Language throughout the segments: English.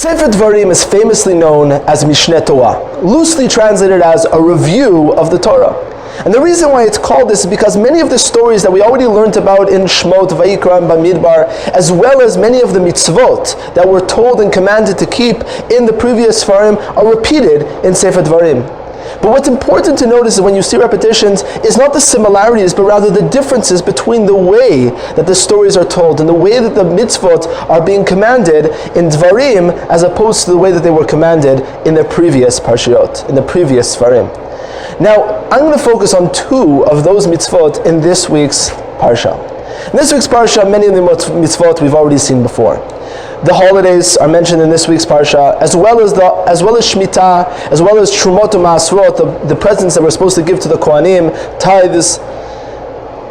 Sefer Dvarim is famously known as Mishneh Torah, loosely translated as a review of the Torah. And the reason why it's called this is because many of the stories that we already learned about in Shmot, Vayikra, and Bamidbar, as well as many of the mitzvot that we're told and commanded to keep in the previous Sfarim, are repeated in Sefer Dvarim. But what's important to notice is when you see repetitions is not the similarities, but rather the differences between the way that the stories are told and the way that the mitzvot are being commanded in Dvarim as opposed to the way that they were commanded in the previous Parshiot, in the previous Sfarim. Now, I'm going to focus on two of those mitzvot in this week's Parsha. In this week's Parsha, many of the mitzvot we've already seen before. The holidays are mentioned in this week's Parsha, as well as Shemitah, as well as Trumot and Ma'asrot, the presents that we're supposed to give to the Kohanim, tithes.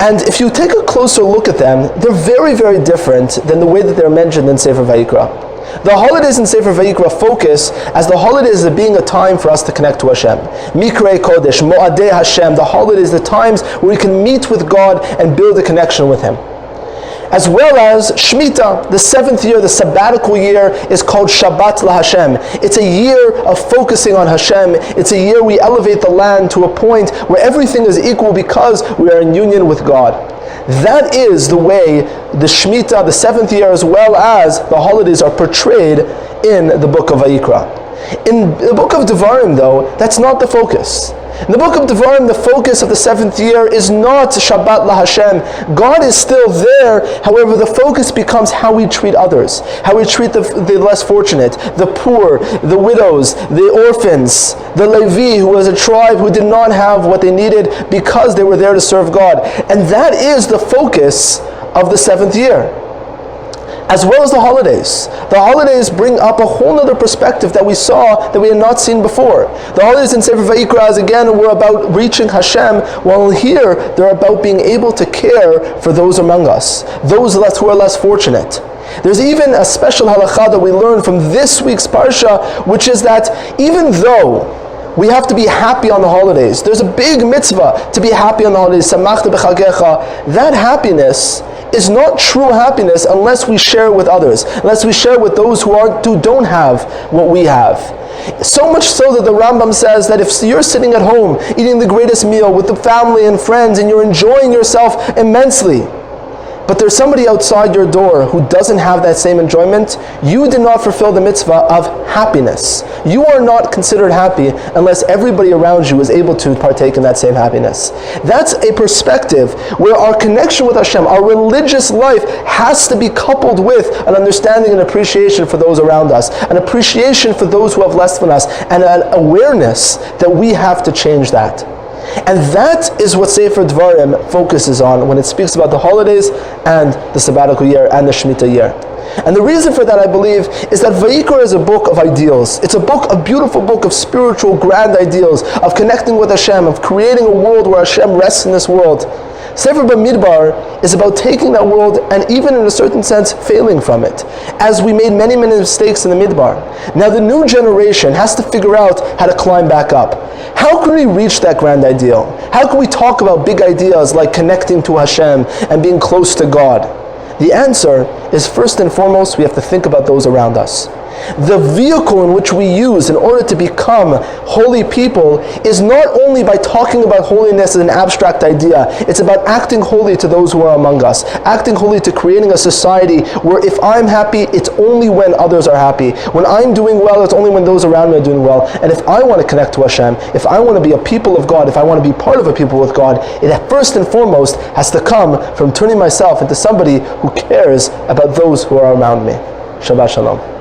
And if you take a closer look at them, they're very, very different than the way that they're mentioned in Sefer Vayikra. The holidays in Sefer Vayikra focus as the holidays as being a time for us to connect to Hashem. Mikrei Kodesh, Mo'adei Hashem, the holidays, the times where we can meet with God and build a connection with Him. As well as Shemitah, the seventh year, the sabbatical year, is called Shabbat LaHashem. It's a year of focusing on Hashem. It's a year we elevate the land to a point where everything is equal because we are in union with God. That is the way the Shemitah, the seventh year, as well as the holidays are portrayed in the book of Vayikra. In the book of Devarim, though, that's not the focus. In the book of Devarim, the focus of the seventh year is not Shabbat LaHashem. God is still there, however, the focus becomes how we treat others, how we treat the less fortunate, the poor, the widows, the orphans, the Levi, who was a tribe who did not have what they needed because they were there to serve God. And that is the focus of the seventh year. As well as the holidays. The holidays bring up a whole other perspective that we saw that we had not seen before. The holidays in Sefer Vayikra, again, were about reaching Hashem, while here they're about being able to care for those among us, those who are less fortunate. There's even a special halakha that we learn from this week's Parsha, which is that even though we have to be happy on the holidays, there's a big mitzvah to be happy on the holidays, samachta b'chagecha, that happiness is not true happiness unless we share it with others, unless we share it with those who don't have what we have. So much so that the Rambam says that if you're sitting at home eating the greatest meal with the family and friends and you're enjoying yourself immensely, but there's somebody outside your door who doesn't have that same enjoyment, you did not fulfill the mitzvah of happiness. You are not considered happy unless everybody around you is able to partake in that same happiness. That's a perspective where our connection with Hashem, our religious life, has to be coupled with an understanding and appreciation for those around us, an appreciation for those who have less than us, and an awareness that we have to change that. And that is what Sefer Dvarim focuses on when it speaks about the holidays and the sabbatical year and the Shemitah year. And the reason for that, I believe, is that Vayikra is a book of ideals. It's a beautiful book of spiritual, grand ideals, of connecting with Hashem, of creating a world where Hashem rests in this world. Sefer Bamidbar is about taking that world and even in a certain sense failing from it, as we made many, many mistakes in the Midbar. Now the new generation has to figure out how to climb back up. How can we reach that grand ideal? How can we talk about big ideas like connecting to Hashem and being close to God? The answer is, first and foremost, we have to think about those around us. The vehicle in which we use in order to become holy people is not only by talking about holiness as an abstract idea, it's about acting holy to those who are among us, acting holy to creating a society where if I'm happy, it's only when others are happy. When I'm doing well, it's only when those around me are doing well. And if I want to connect to Hashem, if I want to be a people of God, if I want to be part of a people with God, it first and foremost has to come from turning myself into somebody who cares about those who are around me. Shabbat Shalom.